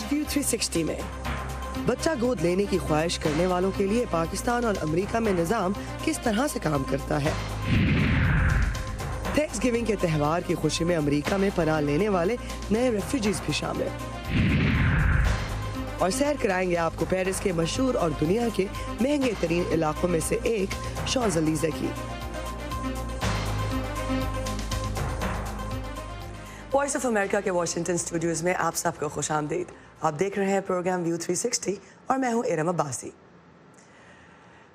View 360 में बच्चा गोद लेने की ख्वाहिश करने वालों के लिए पाकिस्तान और अमेरिका में निज़ाम किस तरह से काम करता है। थैंक्सगिविंग के त्यौहार की खुशी में अमेरिका में पनाह लेने वाले नए रेफ्यूजीज भी शामिल, और सैर कराएंगे आपको पेरिस के मशहूर और दुनिया के महंगे तरीन इलाकों में से एक शॉज़-एलीज़े की। वॉइस ऑफ अमेरिका के वाशिंगटन स्टूडियोज में आप सबको खुशामदीद। आप देख रहे हैं प्रोग्राम व्यू 360 और मैं हूं इरम अब्बासी।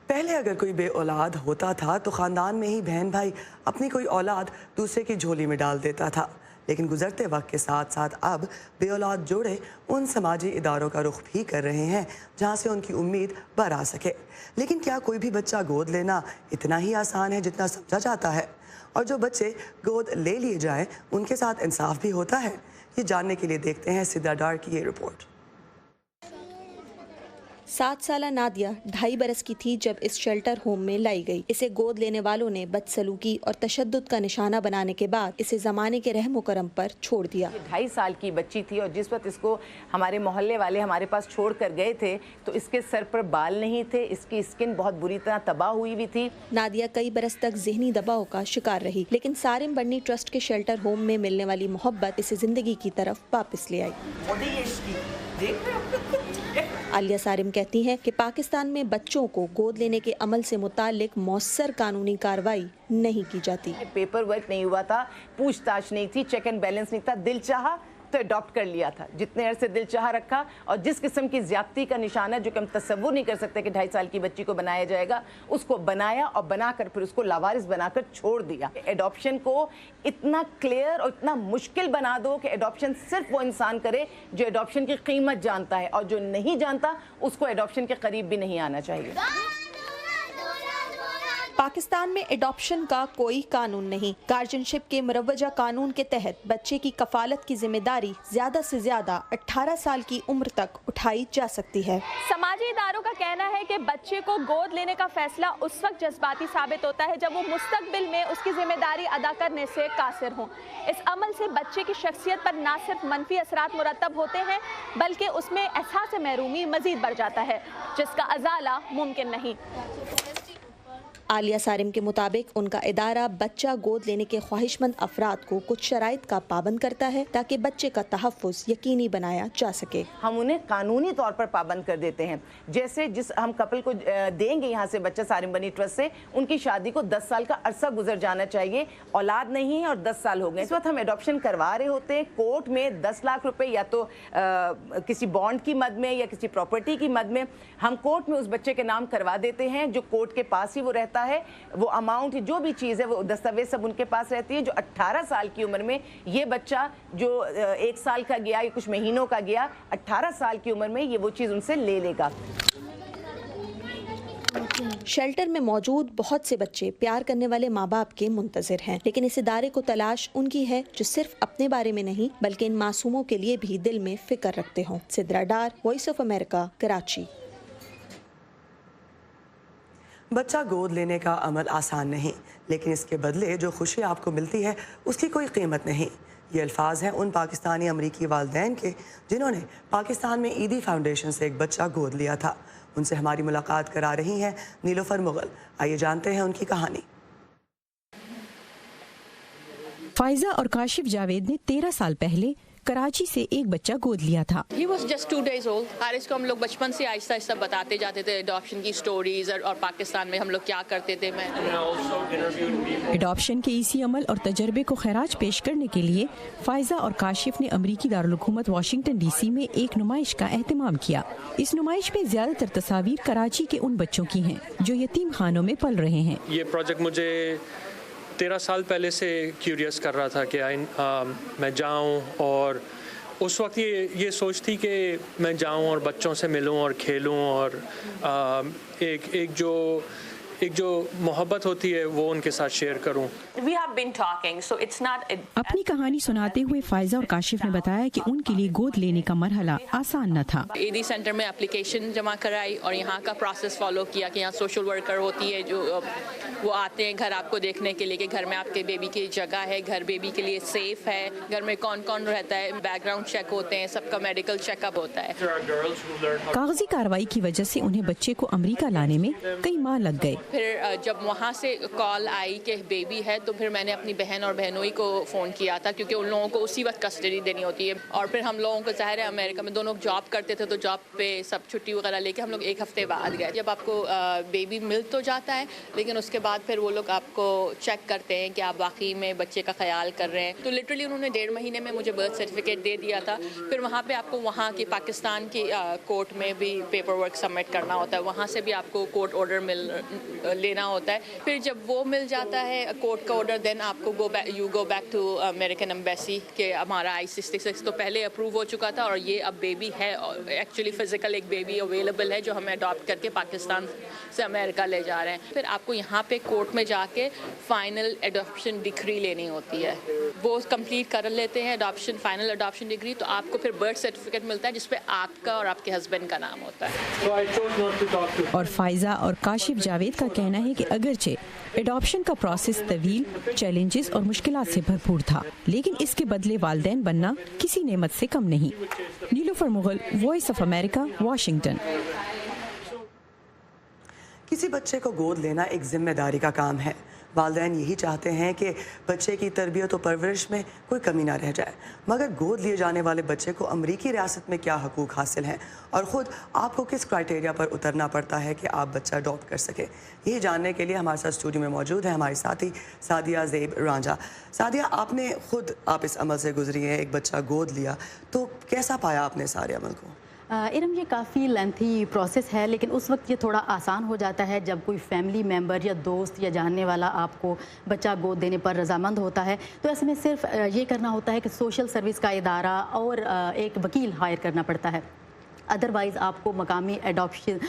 पहले अगर कोई बे औलाद होता था तो ख़ानदान में ही बहन भाई अपनी कोई औलाद दूसरे की झोली में डाल देता था, लेकिन गुजरते वक्त के साथ साथ अब बे औलाद जोड़े उन समाजी इदारों का रुख भी कर रहे हैं जहां से उनकी उम्मीद बर आ सके। लेकिन क्या कोई भी बच्चा गोद लेना इतना ही आसान है जितना समझा जाता है? और जो बच्चे गोद ले लिए जाएं उनके साथ इंसाफ भी होता है? ये जानने के लिए देखते हैं सिद्रा डार की ये रिपोर्ट। 7 साला नादिया 2.5 बरस की थी जब इस शेल्टर होम में लाई गई। इसे गोद लेने वालों ने बदसलूकी और तशद्दुद का निशाना बनाने के बाद इसे जमाने के रहमो करम पर छोड़ दिया। 2.5 साल की बच्ची थी और जिस वक्त इसको हमारे मोहल्ले वाले हमारे पास छोड़ कर गए थे तो इसके सर पर बाल नहीं थे, इसकी स्किन बहुत बुरी तरह तबाह हुई हुई थी। नादिया कई बरस तक ज़हनी दबाव का शिकार रही, लेकिन सारिम बन्नी ट्रस्ट के शेल्टर होम में मिलने वाली मोहब्बत इसे जिंदगी की तरफ वापस ले आई। आलिया सारिम कहती हैं कि पाकिस्तान में बच्चों को गोद लेने के अमल से मुतालिक मौसर कानूनी कार्रवाई नहीं की जाती। पेपर वर्क नहीं हुआ था, पूछताछ नहीं थी, चेक एंड बैलेंस नहीं था, दिल चाहा तो अडॉप्ट कर लिया था। जितने अरसे दिल चाह रखा और जिस किस्म की ज्यादती का निशाना जो कि हम तसव्वुर नहीं कर सकते कि 2.5 साल की बच्ची को बनाया जाएगा, उसको बनाया और बनाकर फिर उसको लावारिस बनाकर छोड़ दिया। एडॉप्शन को इतना क्लियर और इतना मुश्किल बना दो कि एडॉप्शन सिर्फ वो इंसान करे जो एडॉप्शन की कीमत जानता है, और जो नहीं जानता उसको एडॉप्शन के करीब भी नहीं आना चाहिए। पाकिस्तान में एडॉप्शन का कोई कानून नहीं। गार्जियनशिप के मुरव्वजा कानून के तहत बच्चे की कफालत की जिम्मेदारी ज्यादा से ज्यादा 18 साल की उम्र तक उठाई जा सकती है। समाजी इदारों का कहना है कि बच्चे को गोद लेने का फैसला उस वक्त जज्बाती साबित होता है जब वो मुस्तकबिल में उसकी जिम्मेदारी अदा करने से कासिर हों। इस अमल से बच्चे की शख्सियत पर न सिर्फ मनफी असरात मुरतब होते हैं बल्कि उसमें एहसास महरूमी मजीद बढ़ जाता है, जिसका अजाला मुमकिन नहीं। आलिया सारिम के मुताबिक उनका इदारा बच्चा गोद लेने के ख्वाहिशमंद अफराद को कुछ शराइत का पाबंद करता है ताकि बच्चे का तहफ़्फ़ुज़ यकीनी बनाया जा सके। हम उन्हें कानूनी तौर पर पाबंद कर देते हैं। जैसे जिस हम कपल को देंगे यहाँ से बच्चा सारिम बनी ट्रस्ट से, उनकी शादी को 10 साल का अरसा गुजर जाना चाहिए, औलाद नहीं है और 10 साल हो गए। इस वक्त हम एडॉप्शन करवा रहे होते हैं, कोर्ट में 10 लाख रुपए या तो किसी बॉन्ड की मद में या किसी प्रॉपर्टी की मद में हम कोर्ट में उस बच्चे के नाम करवा देते हैं, जो कोर्ट के पास ही वो रहता है। वो अमाउंट जो भी चीज़ है वो दस्तावेज सब उनके पास रहती है। जो 18 साल की उम्र में ये बच्चा जो 1 साल का गया या कुछ महीनों का गया, 18 साल की उम्र में ये वो चीज़ उनसे ले लेगा। शेल्टर में मौजूद बहुत से बच्चे प्यार करने वाले माँ बाप के मुंतज़िर हैं, लेकिन इस इदारे को तलाश उनकी है जो सिर्फ अपने बारे में नहीं बल्कि इन मासूमों के लिए भी दिल में फिक्र रखते हों। सिद्रा डार, वॉइस ऑफ अमेरिका, कराची। बच्चा गोद लेने का अमल आसान नहीं, लेकिन इसके बदले जो खुशी आपको मिलती है उसकी कोई कीमत नहीं। ये अल्फाज हैं उन पाकिस्तानी अमरीकी वालिदैन के जिन्होंने पाकिस्तान में ईदी फाउंडेशन से एक बच्चा गोद लिया था। उनसे हमारी मुलाकात करा रही हैं नीलोफर मुगल। आइए जानते हैं उनकी कहानी। फाइजा और काशिफ जावेद ने 13 साल पहले कराची से एक बच्चा गोद लिया था। He was just 2 days old. Haris को हम लोग बचपन से आहिस्ता आहिस्ता बताते जाते थे एडॉप्शन की स्टोरीज और पाकिस्तान में हम लोग क्या करते थे। एडॉप्शन के इसी अमल और तजर्बे को खैराज पेश करने के लिए फाइजा और काशिफ ने अमरीकी दारुल हुकूमत वाशिंगटन DC में एक नुमाइश का एहतमाम किया। इस नुमाइश में ज्यादातर तस्वीर कराची के उन बच्चों की हैं जो यतीम खानों में पल रहे हैं। ये प्रोजेक्ट मुझे 13 साल पहले से क्यूरियस कर रहा था कि मैं जाऊं, और उस वक्त ये सोच थी कि मैं जाऊं और बच्चों से मिलूं और खेलूं और एक जो एक जो मोहब्बत होती है वो उनके साथ शेयर करूं। We have been talking, so it's not अपनी कहानी सुनाते हुए फायजा और काशिफ ने बताया कि उनके लिए गोद लेने का मरहला आसान न था। एडी सेंटर में एप्लीकेशन जमा कराई और यहाँ का प्रोसेस फॉलो किया कि यहाँ सोशल वर्कर होती है जो वो आते हैं घर आपको देखने के लिए कि घर में आपके बेबी की जगह है, घर बेबी के लिए सेफ है, घर में कौन कौन रहता है, बैकग्राउंड चेक होते हैं, सबका मेडिकल चेकअप होता है। कागजी कार्रवाई की वजह से उन्हें बच्चे को अमेरिका लाने में कई माह लग गए। फिर जब वहाँ से कॉल आई कि बेबी है तो फिर मैंने अपनी बहन और बहनोई को फ़ोन किया था क्योंकि उन लोगों को उसी वक्त कस्टडी देनी होती है। और फिर हम लोगों को ज़ाहिर है अमेरिका में दोनों जॉब करते थे तो जॉब पे सब छुट्टी वगैरह लेके हम लोग एक हफ्ते बाद गए। जब आपको बेबी मिल तो जाता है लेकिन उसके बाद फिर वो लोग आपको चेक करते हैं कि आप वाकई में बच्चे का ख्याल कर रहे हैं। तो लिटरली उन्होंने 1.5 महीने में मुझे बर्थ सर्टिफिकेट दे दिया था। फिर वहाँ पे आपको वहाँ की पाकिस्तान की कोर्ट में भी पेपर वर्क सबमिट करना होता है, वहाँ से भी आपको कोर्ट ऑर्डर लेना होता है। फिर जब वो मिल जाता है कोर्ट का ऑर्डर देन आपको go back to American embassy के हमारा I-66 तो पहले अप्रूव हो चुका था और ये अब बेबी है, एक्चुअली फिजिकल एक बेबी अवेलेबल है जो हमें अडॉप्ट करके पाकिस्तान से अमेरिका ले जा रहे हैं। फिर आपको यहाँ पे कोर्ट में जाके फाइनल एडॉप्शन डिक्री लेनी होती है, वो कंप्लीट कर लेते हैं अडॉप्शन फाइनल अडॉप्शन डिग्री, तो आपको फिर बर्थ सर्टिफिकेट मिलता है जिसपे आपका और आपके हस्बैंड का नाम होता है। और फायजा और काशिफ जावेद का कहना है कि अगरचे एडॉप्शन का प्रोसेस तवील, चैलेंजेस और मुश्किलात से भरपूर था, लेकिन इसके बदले वालिदैन बनना किसी नेमत से कम नहीं। Nilufar Mughal, Voice of America, Washington. किसी बच्चे को गोद लेना एक जिम्मेदारी का काम है। वालिदैन यही चाहते हैं कि बच्चे की तरबियत और परवरिश में कोई कमी ना रह जाए, मगर गोद लिए जाने वाले बच्चे को अमरीकी रियासत में क्या हकूक़ हासिल हैं और ख़ुद आपको किस क्राइटेरिया पर उतरना पड़ता है कि आप बच्चा अडॉप्ट कर सकें, यही जानने के लिए हमारे साथ स्टूडियो में मौजूद है हमारी साथी सादिया ज़ेब रांझा। सादिया, आपने ख़ुद आप इस अमल से गुजरी हैं, एक बच्चा गोद लिया, तो कैसा पाया आपने सारे अमल को? इरम, ये काफ़ी लेंथी प्रोसेस है, लेकिन उस वक्त ये थोड़ा आसान हो जाता है जब कोई फैमिली मेम्बर या दोस्त या जानने वाला आपको बच्चा गोद देने पर रजामंद होता है। तो ऐसे में सिर्फ ये करना होता है कि सोशल सर्विस का इदारा और एक वकील हायर करना पड़ता है। अदरवाइज़ आपको मकामी एडॉप्शन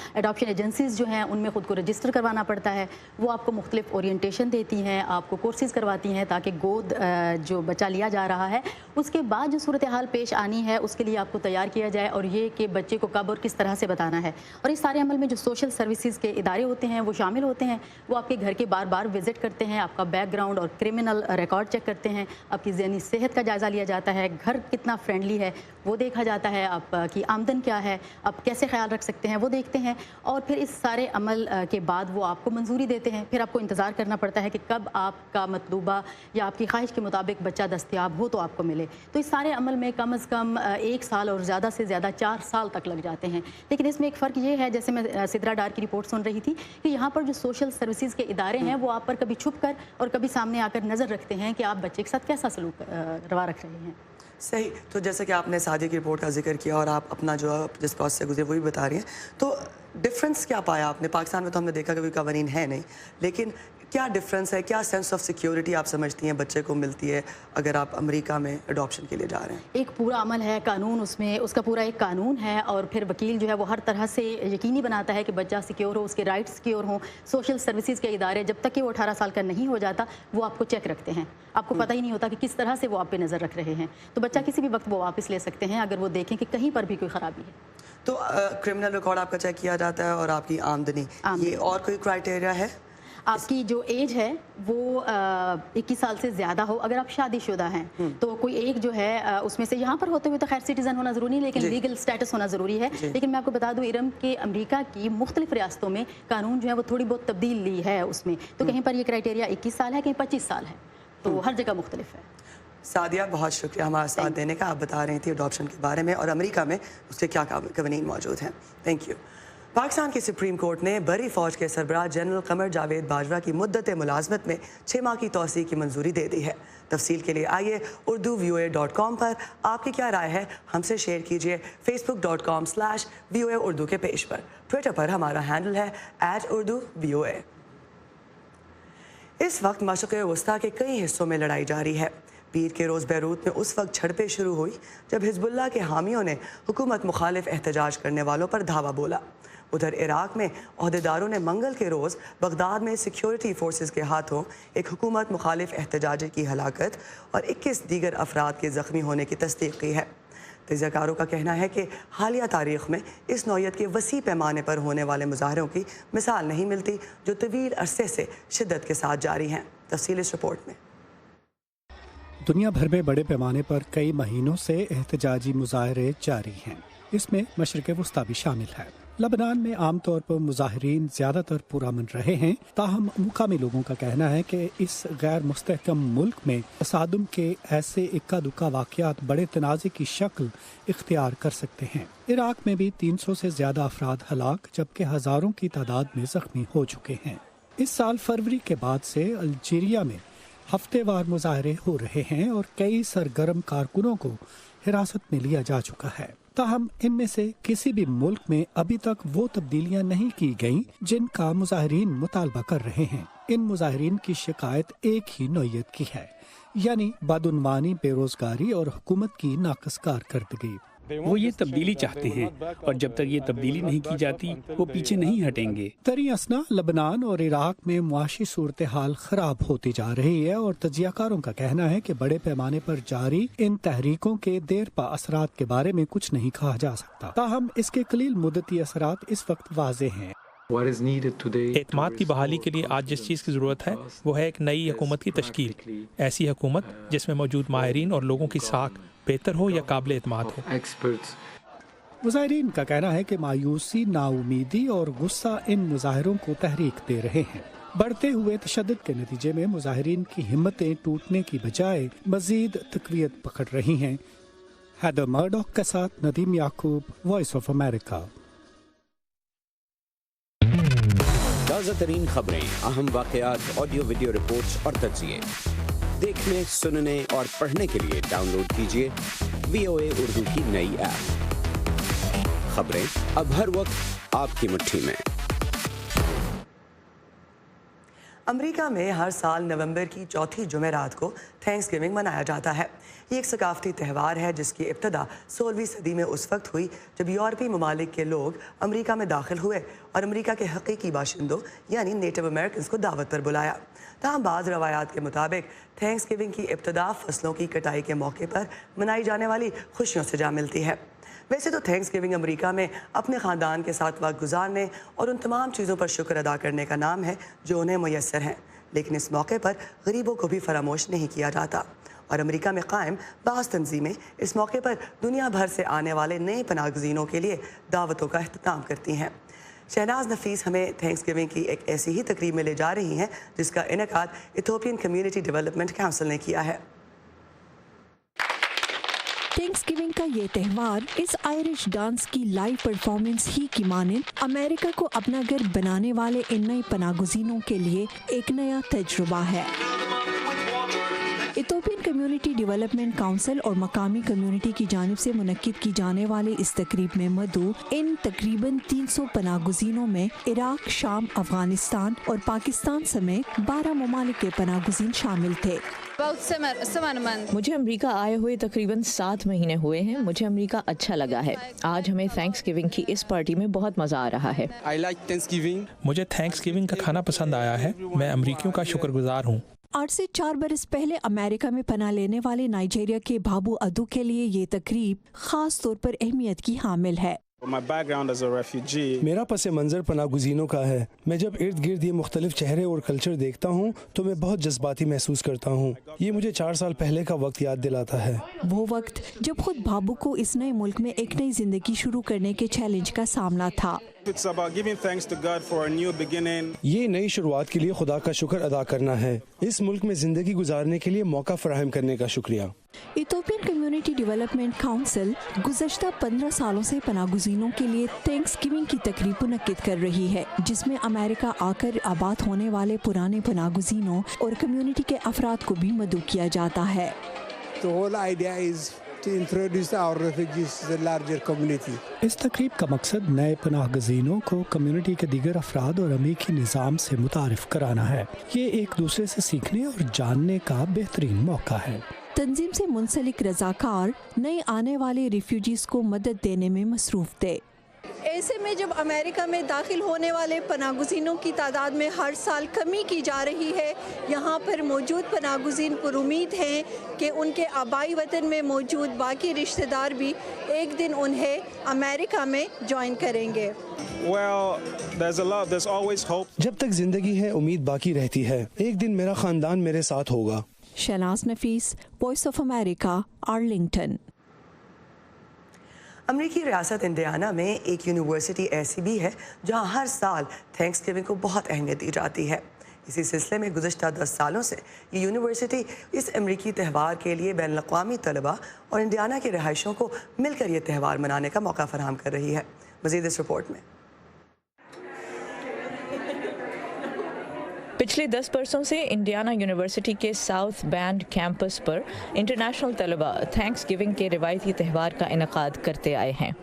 एजेंसीज़ जो हैं उनमें ख़ुद को रजिस्टर करवाना पड़ता है। वो आपको मुख्तलिफ ओरिएंटेशन देती हैं, आपको कोर्सेज़ करवाती हैं ताकि गोद जो बच्चा लिया जा रहा है उसके बाद जो सूरत हाल पेश आनी है उसके लिए आपको तैयार किया जाए, और ये कि बच्चे को कब और किस तरह से बताना है। और इस सारे अमल में जो सोशल सर्विसेज के इदारे होते हैं वो शामिल होते हैं। वो आपके घर के बार बार विज़िट करते हैं, आपका बैकग्राउंड और क्रिमिनल रिकॉर्ड चेक करते हैं, आपकी ज़हनी सेहत का जायज़ा लिया जाता है, घर कितना फ्रेंडली है वो देखा जाता है, आपकी आमदन क्या है, आप कैसे ख्याल रख सकते हैं वो देखते हैं। और फिर इस सारे अमल के बाद वो आपको मंजूरी देते हैं। फिर आपको इंतज़ार करना पड़ता है कि कब आपका मतलूबा या आपकी ख्वाहिश के मुताबिक बच्चा दस्तयाब हो तो आपको मिले। तो इस सारे अमल में कम अज़ कम 1 साल और ज़्यादा से ज़्यादा 4 साल तक लग जाते हैं। लेकिन इसमें एक फ़र्क ये है, जैसे मैं सिद्रा डार की रिपोर्ट सुन रही थी, कि यहाँ पर जो सोशल सर्विसेज के इदारे हैं वो आप पर कभी छुप कर और कभी सामने आकर नज़र रखते हैं कि आप बच्चे के साथ कैसा सलूक रवा रख रहे हैं। सही। तो जैसे कि आपने सादिया की रिपोर्ट का जिक्र किया और आप अपना जो जिस प्रोसेस से गुजरे वही बता रही हैं, तो डिफरेंस क्या पाया आपने? पाकिस्तान में तो हमने देखा कि कोई कवानीन है नहीं, लेकिन क्या डिफरेंस है, क्या सेंस ऑफ सिक्योरिटी आप समझती हैं बच्चे को मिलती है अगर आप अमेरिका में अडॉप्शन के लिए जा रहे हैं? एक पूरा अमल है, कानून, उसमें उसका पूरा एक कानून है, और फिर वकील जो है वो हर तरह से यकीनी बनाता है कि बच्चा सिक्योर हो, उसके राइट्स सिक्योर हों। सोशल सर्विसेज के इदारे जब तक कि वो 18 साल का नहीं हो जाता वो आपको चेक रखते हैं। आपको पता ही नहीं होता कि किस तरह से वो आप पे नज़र रख रहे हैं। तो बच्चा किसी भी वक्त वो वापस ले सकते हैं अगर वो देखें कि कहीं पर भी कोई ख़राबी है। तो क्रिमिनल रिकॉर्ड आपका चेक किया जाता है और आपकी आमदनी, ये और कोई क्राइटेरिया है? आपकी जो एज है वो 21 साल से ज़्यादा हो। अगर आप शादीशुदा हैं तो कोई एक जो है उसमें से, यहाँ पर होते हुए तो खैर सिटीज़न होना ज़रूरी नहीं, लेकिन लीगल स्टेटस होना ज़रूरी है। लेकिन मैं आपको बता दूँ इरम के अमेरिका की मुख्तलिफ रियासतों में कानून जो है वो थोड़ी बहुत तब्दीली है उसमें। तो कहीं पर ये क्राइटेरिया 21 साल है, कहीं 25 साल है, तो हर जगह मुख्तलिफ है। सादिया, बहुत शुक्रिया हमारा साथ देने का। आप बता रही थी अडॉप्शन के बारे में और अमेरिका में उसके क्या कवानीन मौजूद हैं। Thank you. पाकिस्तान की सुप्रीम कोर्ट ने बरी फौज के सरबराह जनरल कमर जावेद बाजवा की मुद्दत मुलाजमत में 6 माह की तौसीक की मंजूरी दे दी है। तफसील के लिए आइए urduvoa.com पर। आपकी क्या राय है हमसे शेयर कीजिए facebook.com/VOA उर्दू के पेज पर। ट्विटर पर हमारा हैंडल है @urduvoa। इस वक्त मशरिक़ वस्ता के कई हिस्सों में लड़ाई जारी है। पीर के रोज़ बैरूत में उस वक्त झड़पें शुरू हुई जब हिजबुल्लाह के हामियों ने हुकूमत मुखालिफ एहतजाज करने वालों पर धावा बोला। ادھر عراق میں عہدیداروں نے منگل کے روز بغداد میں سیکیورٹی فورسز کے ہاتھوں ایک حکومت مخالف احتجاجی کی ہلاکت اور 21 دیگر افراد کے زخمی ہونے کی تصدیق کی ہے۔ تجزیہ کاروں کا کہنا ہے کہ حالیہ تاریخ میں اس نوعیت کے وسیع پیمانے پر ہونے والے مظاہروں کی مثال نہیں ملتی جو طویل عرصے سے شدت کے ساتھ جاری ہیں۔ تفصیل اس رپورٹ میں۔ دنیا بھر میں بڑے پیمانے پر کئی مہینوں سے احتجاجی مظاہرے جاری ہیں، اس میں مشرق وسطیٰ بھی شامل ہے۔ لبنان میں عام طور پر مظاہرین زیادہ تر پرامن رہے ہیں، تاہم مقامی لوگوں کا کہنا ہے کہ اس غیر مستحکم ملک میں تصادم کے ایسے اکا دکا واقعات بڑے تنازع کی شکل اختیار کر سکتے ہیں۔ عراق میں بھی 300 سے زیادہ افراد ہلاک جبکہ ہزاروں کی تعداد میں زخمی ہو چکے ہیں۔ اس سال فروری کے بعد سے الجیریا میں ہفتے وار مظاہرے ہو رہے ہیں اور کئی سرگرم کارکنوں کو حراست میں لیا جا چکا ہے۔ تاہم ان میں سے کسی بھی ملک میں ابھی تک وہ تبدیلیاں نہیں کی گئیں جن کا مظاہرین مطالبہ کر رہے ہیں۔ ان مظاہرین کی شکایت ایک ہی نوعیت کی ہے، یعنی بدعنوانی، بے روزگاری اور حکومت کی ناقص کارکردگی۔ وہ یہ تبدیلی چاہتے ہیں اور جب تک یہ تبدیلی نہیں کی جاتی وہ پیچھے نہیں ہٹیں گے۔ تری اثنا لبنان اور عراق میں معاشی صورتحال خراب ہوتی جا رہی ہے اور تجزیہ کاروں کا کہنا ہے کہ بڑے پیمانے پر جاری ان تحریکوں کے دیر پا اثرات کے بارے میں کچھ نہیں کہا جا سکتا، تاہم اس کے قلیل مدتی اثرات اس وقت واضح ہیں۔ اعتماد کی بحالی کے لیے آج جس چیز کی ضرورت ہے وہ ہے ایک نئی حکومت کی تشکیل، ایسی حکومت جس میں موجود ماہرین اور لوگوں کی ساکھ بہتر ہو یا قابل اعتماد ہو۔ مظاہرین کا کہنا ہے کہ مایوسی، نا امیدی اور غصہ ان مظاہروں کو تحریک دے رہے ہیں۔ بڑھتے ہوئے تشدد کے نتیجے میں مظاہرین کی ہمتیں ٹوٹنے کی بجائے مزید تقویت پکڑ رہی ہیں۔ ہیدر مرڈوک کے ساتھ ندیم یعقوب، وائس آف امریکہ۔ تازہ ترین خبریں، اہم واقعات، آڈیو ویڈیو رپورٹس اور تجزیے دیکھنے، سننے اور پڑھنے کے لیے ڈاؤن لوڈ کیجیے VOA اردو کی نئی ایپ۔ خبریں اب ہر وقت آپ کی مٹھی میں۔ امریکہ میں ہر سال نومبر کی چوتھی جمعرات کو تھینکس گیونگ منایا جاتا ہے۔ یہ ایک ثقافتی تہوار ہے جس کی ابتدا 16ویں صدی میں اس وقت ہوئی جب یورپی ممالک کے لوگ امریکہ میں داخل ہوئے اور امریکہ کے حقیقی باشندوں یعنی نیٹو امریکنز کو دعوت پر بلایا۔ تاہم بعض روایات کے مطابق تھینکس گیونگ کی ابتدا فصلوں کی کٹائی کے موقع پر منائی جانے والی خوشیوں سے جا ملتی ہے۔ ویسے تو تھینکس گیونگ امریکہ میں اپنے خاندان کے ساتھ وقت گزارنے اور ان تمام چیزوں پر شکر ادا کرنے کا نام ہے جو انہیں میسر ہیں، لیکن اس موقع پر غریبوں کو بھی فراموش نہیں کیا جاتا، اور امریکہ میں قائم بعض تنظیمیں اس موقع پر دنیا بھر سے آنے والے نئے پناہ گزینوں کے لیے دعوتوں کا اہتمام کرتی ہیں۔ شہناز نفیس ہمیں تھینکس گیونگ کی ایک ایسی ہی تقریب میں لے جا رہی ہیں جس کا انعقاد ایتھوپین کمیونٹی ڈیولپمنٹ کونسل نے کیا ہے۔ تھینکس گیونگ کا یہ تہوار اس آئرش ڈانس کی لائیو پرفارمنس ہی کی مانند امریکہ کو اپنا گھر بنانے والے ان نئے پناہ گزینوں کے لیے ایک نیا تجربہ ہے۔ ایتھوپین کمیونٹی ڈیولپمنٹ کونسل اور مقامی کمیونٹی کی جانب سے منعقد کی جانے والے اس تقریب میں مدعو ان تقریباً 300 پناہ گزینوں میں عراق، شام، افغانستان اور پاکستان سمیت 12 ممالک کے پناہ گزین شامل تھے۔ مجھے امریکہ آئے ہوئے تقریباً 7 مہینے ہوئے ہیں۔ مجھے امریکہ اچھا لگا ہے۔ آج ہمیں تھینکس گیونگ کی اس پارٹی میں بہت مزہ آ رہا ہے۔ مجھے تھینکس گیونگ کا کھانا پسند آیا ہے۔ میں امریکیوں کا شکر گزار ہوں۔ 8 سے 4 برس پہلے امریکہ میں پناہ لینے والے نائجیریا کے بابو ادو کے لیے یہ تقریب خاص طور پر اہمیت کی حامل ہے۔ میرا پس منظر پناہ گزینوں کا ہے۔ میں جب ارد گرد یہ مختلف چہرے اور کلچر دیکھتا ہوں تو میں بہت جذباتی محسوس کرتا ہوں۔ یہ مجھے 4 سال پہلے کا وقت یاد دلاتا ہے، وہ وقت جب خود بابو کو اس نئے ملک میں ایک نئی زندگی شروع کرنے کے چیلنج کا سامنا تھا۔ یہ نئی شروعات کے لیے خدا کا شکر ادا کرنا ہے، اس ملک میں زندگی گزارنے کے لیے موقع فراہم کرنے کا شکریہ۔ ایتھوپین کمیونٹی ڈیولپمنٹ کونسل گزشتہ 15 سالوں سے پناہ گزینوں کے لیے تھینکس گیونگ کی تقریب منعقد کر رہی ہے، جس میں امریکہ آ کر آباد ہونے والے پرانے پناہ گزینوں اور کمیونٹی کے افراد کو بھی مدعو کیا جاتا ہے۔ اس تقریب کا مقصد نئے پناہ گزینوں کو کمیونٹی کے دیگر افراد اور امریکی نظام سے متعارف کرانا ہے۔ یہ ایک دوسرے سے سیکھنے اور جاننے کا بہترین موقع ہے۔ تنظیم سے منسلک رضاکار نئے آنے والے ریفیوجیز کو مدد دینے میں مصروف تھے۔ ऐसे में जब अमेरिका में दाखिल होने वाले पनागुज़ीनों की तादाद में हर साल कमी की जा रही है, यहाँ पर मौजूद पनागुज़ीन पुरुमीद हैं कि उनके आबाई वतन में मौजूद बाकी रिश्तेदार भी एक दिन उन्हें अमेरिका में ज्वाइन करेंगे। जब तक जिंदगी है उम्मीद बाकी रहती है, एक दिन मेरा खानदान मेरे साथ होगा। शहनाज नफीस, वॉइस ऑफ अमेरिका, आर्लिंगटन। अमरीकी रियासत इंडियाना में एक यूनिवर्सिटी ऐसी भी है जहां हर साल थैंक्स गिविंग को बहुत अहमियत दी जाती है। इसी सिलसिले में गुज़श्ता 10 सालों से ये यूनिवर्सिटी इस अमरीकी त्यौहार के लिए बैनुल-अक़वामी तलबा और इंडियाना के रहायशों को मिलकर ये त्यौहार मनाने का मौका फराहम कर रही है। मज़ीद इस रिपोर्ट में। पिछले 10 बरसों से इंडियाना यूनिवर्सिटी के साउथ बैंड कैंपस पर इंटरनेशनल तलबा थैंक्स गिविंग के रिवायती त्यौहार का इनकाद करते आए हैं।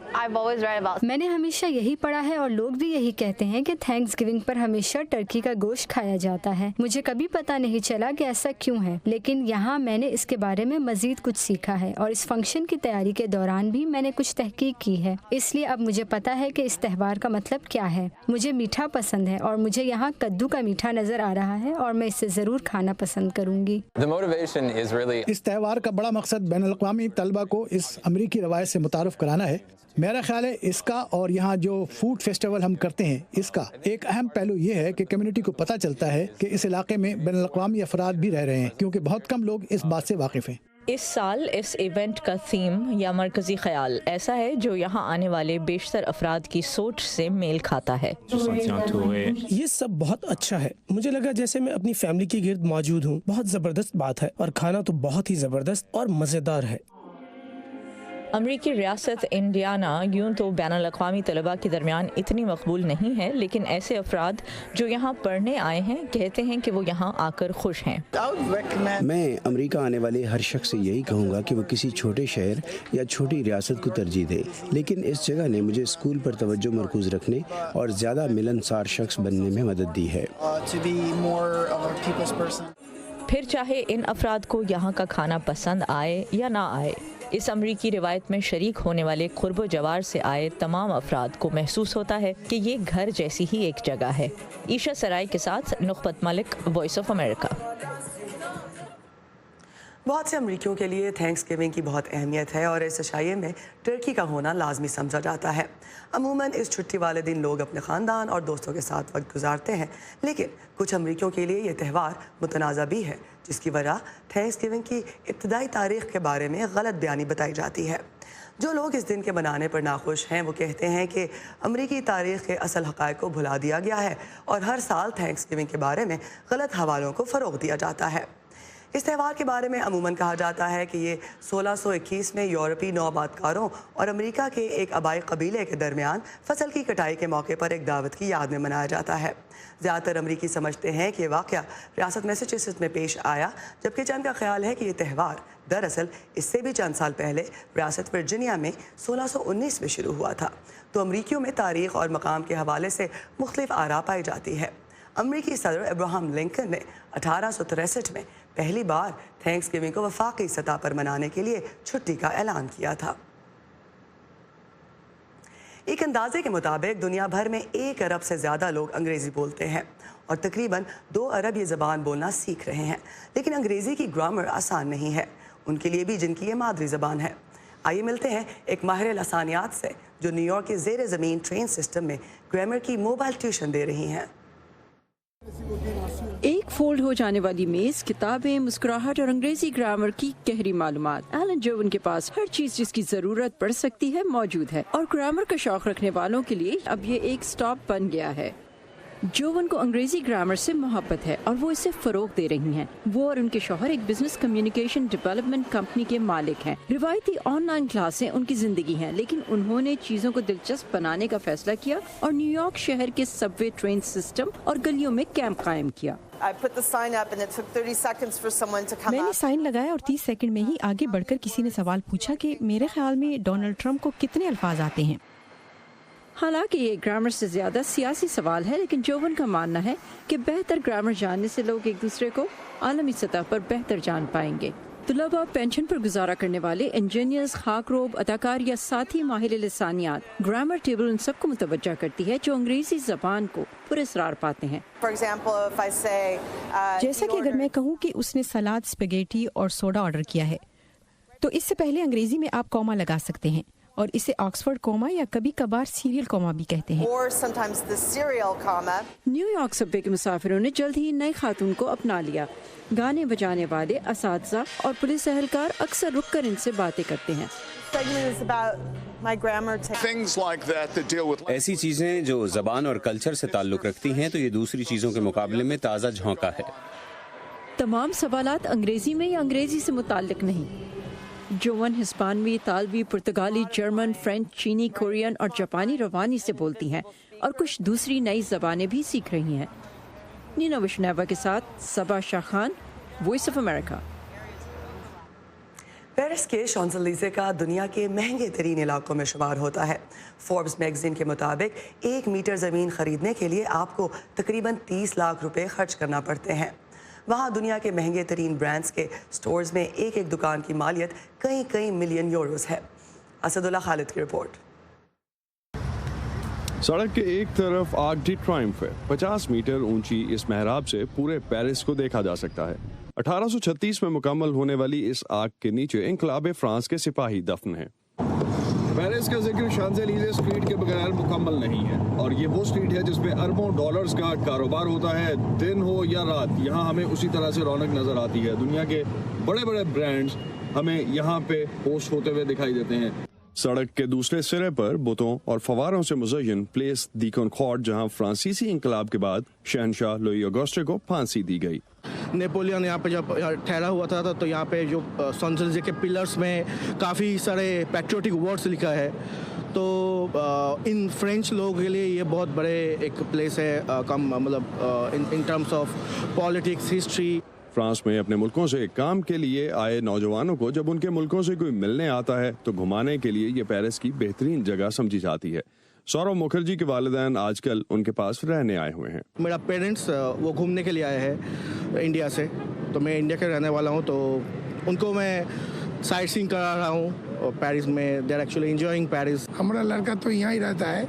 मैंने हमेशा यही पढ़ा है और लोग भी यही कहते हैं कि थैंक्स गिविंग पर हमेशा टर्की का गोश्त खाया जाता है। मुझे कभी पता नहीं चला कि ऐसा क्यों है, लेकिन यहाँ मैंने इसके बारे में मजीद कुछ सीखा है और इस फंक्शन की तैयारी के दौरान भी मैंने कुछ तहकीक की है। इसलिए अब मुझे पता है कि इस त्यौहार का मतलब क्या है। मुझे मीठा पसंद है और मुझे यहाँ कद्दू का मीठा नजर आ रहा है और मैं इसे जरूर खाना पसंद करूंगी। इस त्यौहार का बड़ा मकसद बैनुल-अक़वामी तलबा को इस अमरीकी रवायत से मुतारफ कराना है। मेरा ख्याल है इसका और यहाँ जो फूड फेस्टिवल हम करते हैं इसका एक अहम पहलू ये है कि कम्युनिटी को पता चलता है कि इस इलाके में बैनुल-अक़वामी अफराद भी रह रहे हैं, क्योंकि बहुत कम लोग इस बात से वाकिफ हैं। इस साल इस इवेंट का थीम या मरकजी ख्याल ऐसा है जो यहाँ आने वाले बेशतर अफराद की सोच से मेल खाता है। ये सब बहुत अच्छा है। मुझे लगा जैसे मैं अपनी फैमिली के गिर्द मौजूद हूँ। बहुत ज़बरदस्त बात है और खाना तो बहुत ही ज़बरदस्त और मज़ेदार है। अमरीकी रियासत इंडियाना यूं तो बैनुल-अक़वामी तलबा के दरमियान इतनी मकबूल नहीं है, लेकिन ऐसे अफराद जो यहाँ पढ़ने आए हैं कहते हैं कि वो यहाँ आकर खुश हैं। मैं अमेरिका आने वाले हर शख्स से यही कहूँगा कि वो किसी छोटे शहर या छोटी रियासत को तरजीह दे, लेकिन इस जगह ने मुझे स्कूल पर तवज्जो मरकूज़ रखने और ज़्यादा मिलनसार शख्स बनने में मदद दी है। फिर चाहे इन अफराद को यहाँ का खाना पसंद आए या ना आए, इस अमरीकी रिवायत में शरीक होने वाले कुर्ब जवार से आए तमाम अफराद को महसूस होता है कि ये घर जैसी ही एक जगह है। ईशा सराय के साथ नुक़बत मलिक, वॉइस ऑफ अमेरिका। बहुत से अमरीकियों के लिए थैंक्स गिविंग की बहुत अहमियत है और इस अशाइये में टर्की का होना लाजमी समझा जाता है। अमूमन इस छुट्टी वाले दिन लोग अपने ख़ानदान और दोस्तों के साथ वक्त गुजारते हैं, लेकिन कुछ अमरीकियों के लिए ये त्यौहार मुतनाज़ा भी है, जिसकी वजह थैंक्स गिविंग की इब्तदाई तारीख़ के बारे में गलत बयानी बताई जाती है। जो लोग इस दिन के मनाने पर नाखुश हैं वो कहते हैं कि अमरीकी तारीख़ के असल हक़ाइक़ को भुला दिया गया है और हर साल थैंक्स गिविंग के बारे में गलत हवालों को फ़रोग़ दिया जाता है। इस त्यौहार के बारे में अमूमन कहा जाता है कि ये 1621 में यूरोपी नौआबादकारों और अमेरिका के एक आबाई कबीले के दरमियान फसल की कटाई के मौके पर एक दावत की याद में मनाया जाता है। ज़्यादातर अमरीकी समझते हैं कि ये वाक़या रियासत मैसाचुसेट्स में पेश आया, जबकि चंद का ख्याल है कि ये त्यौहार दरअसल इससे भी चंद साल पहले रियासत वर्जीनिया में 1619 में शुरू हुआ था। तो अमरीकियों में तारीख़ और मकाम के हवाले से मुख्तलिफ आरा पाई जाती है। अमरीकी सदर अब्राहम लिंकन ने 1863 में पहली बार थैंक्स गिविंग को वफाकी सतह पर मनाने के लिए छुट्टी का ऐलान किया था। एक अंदाजे के मुताबिक दुनिया भर में 1 अरब से ज़्यादा लोग अंग्रेज़ी बोलते हैं और तकरीबन 2 अरब ये ज़बान बोलना सीख रहे हैं, लेकिन अंग्रेज़ी की ग्रामर आसान नहीं है उनके लिए भी जिनकी ये मादरी ज़बान है। आइए मिलते हैं एक माहिर लसानियात से जो न्यूयॉर्क के ज़ेर ज़मीन ट्रेन सिस्टम में ग्रामर की मोबाइल ट्यूशन दे रही हैं। एक फोल्ड हो जाने वाली मेज, किताबें, मुस्कुराहट और अंग्रेजी ग्रामर की गहरी मालूमात। एलन जोवन के पास हर चीज जिसकी जरूरत पड़ सकती है मौजूद है और ग्रामर का शौक रखने वालों के लिए अब ये एक स्टॉप बन गया है। जोवन को अंग्रेजी ग्रामर से मोहब्बत है और वो इसे फरोग दे रही हैं। वो और उनके शौहर एक बिजनेस कम्युनिकेशन डेवलपमेंट कंपनी के मालिक हैं। रिवायती ऑनलाइन क्लासें उनकी जिंदगी हैं, लेकिन उन्होंने चीजों को दिलचस्प बनाने का फैसला किया और न्यूयॉर्क शहर के सबवे ट्रेन सिस्टम और गलियों में कैंप कायम किया। मैंने साइन लगाया और 30 सेकंड में ही आगे बढ़कर किसी ने सवाल पूछा कि मेरे ख्याल में डोनाल्ड ट्रंप को कितने अल्फाज आते हैं। हालांकि ये ग्रामर से ज़्यादा सियासी सवाल है, लेकिन जोवन का मानना है कि बेहतर ग्रामर जानने से लोग एक दूसरे को आलमी सतह पर बेहतर जान पाएंगे। तलबा, पेंशन पर गुजारा करने वाले, इंजीनियर्स, खाकरोब, अदाकार या साथी माहिर लिसानियात, ग्रामर टेबल उन सबको मुतवज्जा करती है जो अंग्रेजी ज़बान को पुरस्कार पाते हैं। जैसा कि अगर मैं कहूँ कि उसने सलाद, स्पेगेटी और सोडा ऑर्डर किया है, तो इससे पहले अंग्रेजी में आप कॉमा लगा सकते हैं और इसे ऑक्सफोर्ड कॉमा या कभी कभार सीरियल कॉमा भी कहते हैं। न्यूयॉर्क सबवे के मुसाफिरों ने जल्द ही नई खातून को अपना लिया। गाने बजाने वाले, असातिज़ा और पुलिस एहलकार अक्सर रुक कर इनसे बातें करते हैं। ऐसी चीजें जो ज़बान और कल्चर से ताल्लुक़ रखती हैं तो ये दूसरी चीज़ों के मुकाबले में ताज़ा झोंका है। तमाम सवालात अंग्रेजी में या अंग्रेजी से मुताल्लिक नहीं। जोवन हिस्पानवी, इतालवी, पुर्तगाली, जर्मन, फ्रेंच, चीनी, कोरियन और जापानी रवानी से बोलती हैं और कुछ दूसरी नई ज़बानें भी सीख रही हैं। नीना विश्नैवा के साथ Saba Shah Khan, Voice of America. Paris के शॉन्ज़ेलीज़े का दुनिया के महंगे तरीन इलाकों में शुमार होता है। फोर्ब्स मैगजीन के मुताबिक 1 मीटर ज़मीन खरीदने के लिए आपको तकरीबन 30 लाख रुपए खर्च करना पड़ते हैं। वहाँ दुनिया के महंगे तरीन ब्रांड्स के स्टोर्स में एक एक दुकान की मालियत कई मिलियन यूरोस है। असदुल्ला खालिद की रिपोर्ट। सड़क के एक तरफ आर्क डी ट्रायम्फ है। 50 मीटर ऊंची इस मेहराब से पूरे पेरिस को देखा जा सकता है। 1836 में मुकम्मल होने वाली इस आर्क के नीचे इनकलाब फ्रांस के सिपाही दफन हैं। पेरिस का जिक्र शांज़ेलीज़े स्ट्रीट के बगैर मुकम्मल नहीं है और ये वो स्ट्रीट है जिसमें अरबों डॉलर्स का कारोबार होता है। दिन हो या रात यहाँ हमें उसी तरह से रौनक नजर आती है। दुनिया के बड़े बड़े ब्रांड्स हमें यहाँ पे पोस्ट होते हुए दिखाई देते हैं। सड़क के दूसरे सिरे पर बुतों और फवारों से मुज़य्यन प्लेस दी कॉनकॉर्ड, जहाँ फ्रांसीसी इंकलाब के बाद शहनशाह लुई ऑगस्टे को फांसी दी गई। नेपोलियन यहाँ पे जब ठहरा हुआ था तो यहाँ पे जो शॉन्ज़ेलीज़े के पिलर्स में काफ़ी सारे पैट्रियोटिक वर्ड्स लिखा है। तो इन फ्रेंच लोगों के लिए ये बहुत बड़े एक प्लेस है, कम मतलब in terms of politics, history. France में अपने मुल्कों से काम के लिए आए नौजवानों को जब उनके मुल्कों से कोई मिलने आता है तो घुमाने के लिए ये पेरिस की बेहतरीन जगह समझी जाती है। सौरव मुखर्जी के वालिदैन आजकल उनके पास रहने आए हुए हैं। मेरा पेरेंट्स वो घूमने के लिए आए हैं इंडिया से, तो मैं इंडिया का रहने वाला हूँ, तो उनको मैं साइट सीइंग करा रहा हूँ और पेरिस में। They are actually enjoying Paris. हमारा लड़का तो यहाँ ही रहता है।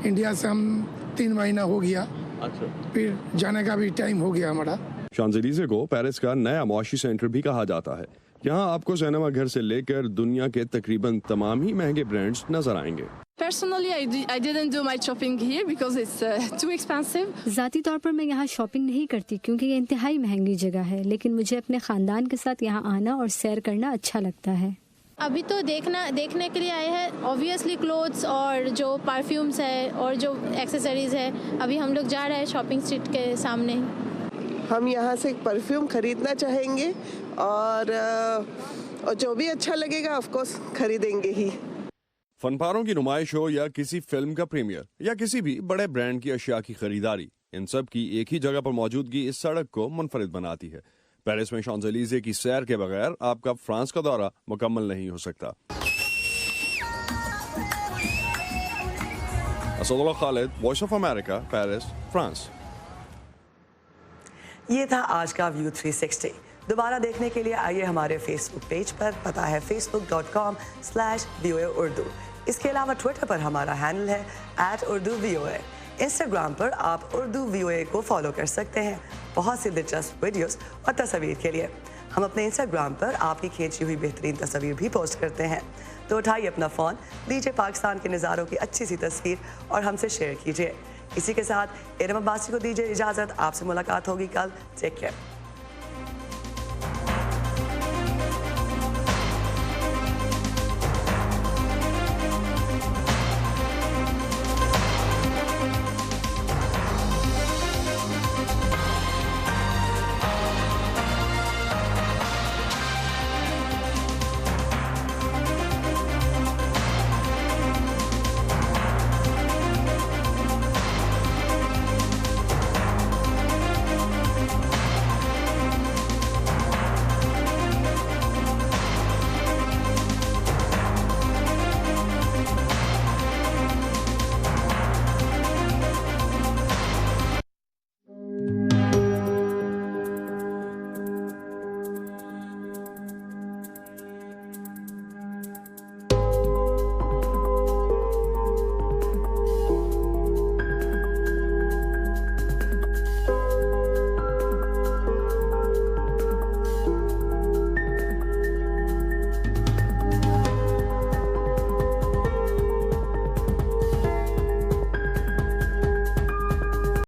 इंडिया से हम 3 महीना हो गया। अच्छा। फिर जाने का भी टाइम हो गया हमारा। शांज़ेलीज़े को पेरिस का नया मौशी सेंटर भी कहा जाता है। यहाँ आपको सिनेमा घर से लेकर दुनिया के तकरीबन तमाम ही महंगे ब्रांड्स नजर आएंगे। Personally, I didn't do my shopping here because it's too expensive. ज़ाती तौर पर मैं यहाँ शॉपिंग नहीं करती क्योंकि ये इंतहाई महंगी जगह है, लेकिन मुझे अपने ख़ानदान के साथ यहाँ आना और सैर करना अच्छा लगता है। अभी तो देखने के लिए आए हैं ऑब्वियसली क्लोथ्स और जो परफ्यूम्स है और जो एक्सेसरीज है। अभी हम लोग जा रहे हैं शॉपिंग स्ट्रीट के सामने। हम यहाँ से एक परफ्यूम खरीदना चाहेंगे और जो भी अच्छा लगेगा ऑफ कोर्स खरीदेंगे ही। फनपारों की नुमाइश हो या किसी फिल्म का प्रीमियर या किसी भी बड़े ब्रांड की अशिया की खरीदारी, इन सब की एक ही जगह पर मौजूदगी इस सड़क को मुनफरिद बनाती है। पेरिस में शॉन्ज़ेलीज़े की सैर के बगैर आपका फ्रांस का दौरा मुकम्मल नहीं हो सकता। Asadullah Khalid, voice of America, Paris, France. ये था आज का व्यू 360। दोबारा देखने के लिए आइए हमारे फेसबुक पेज पर, पता है facebook.com/VOA Urdu। इसके अलावा ट्विटर पर हमारा हैंडल है @UrduVOA। इंस्टाग्राम पर आप उर्दू VOA को फॉलो कर सकते हैं बहुत सी दिलचस्प वीडियोस और तस्वीर के लिए। हम अपने इंस्टाग्राम पर आपकी खींची हुई बेहतरीन तस्वीर भी पोस्ट करते हैं, तो उठाइए अपना फ़ोन, लीजिए पाकिस्तान के नज़ारों की अच्छी सी तस्वीर और हमसे शेयर कीजिए। इसी के साथ इरम अब्बासी को दीजिए इजाज़त। आपसे मुलाकात होगी कल। Take care.